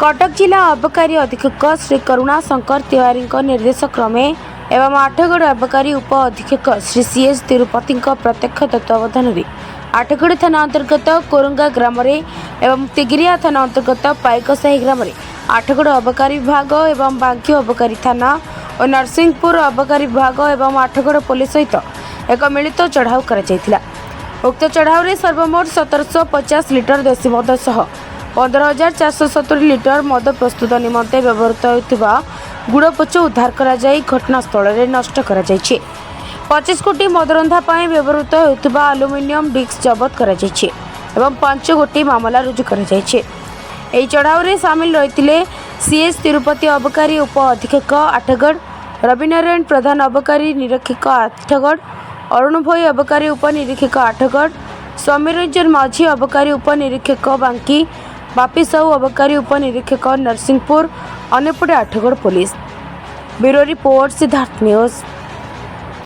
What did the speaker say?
कटक जिला अबकारी अधीक्षक श्री करुणा शंकर तिवारी निर्देश क्रमे एवं आठगढ़ अबकारी उप अधीक्षक श्री सीएस तिरुपति प्रत्यक्ष तत्वावधान में आठगढ़ थाना अंतर्गत कोरंगा ग्राम एवं तिगिरिया थाना अंतर्गत पाइकसाही ग्राम आठगढ़ अबकारी विभाग एवं बांकी अबकारी थाना और नरसिंहपुर अबकारी विभाग एवं आठगढ़ पुलिस सहित एक मिलित चढ़ाऊ कर उक्त चढ़ाऊ में सर्वमोट 1750 लिटर देशी मद सह 15,470 लिटर मद प्रस्तुत निमंते व्यवहृत होता गुड़पच उद्धार करा जाई घटनास्थल में नष्ट करा जायछि। 25 कोटी मद रंधा पाई व्यवहृत होता आलुमिनियम डिस्क जबत करा जायछि एवं 5 गोटी मामला रुजु करा जायछि। एही चढ़ाऊ में सामिल रही सीएस तिरुपति अबकारी उप अधीक्षक आठगढ़, रविनारायण प्रधान अबकारी निरीक्षक आठगढ़, अरुण भोई अबकारी उप निरीक्षक आठगढ़, समीरंजन माझी अबकारी उप निरीक्षक बांकी, बापी साहू अबकारी उप निरीक्षक नरसिंहपुर, अन्यपटे Athagarh police. Bureau report Siddharth news.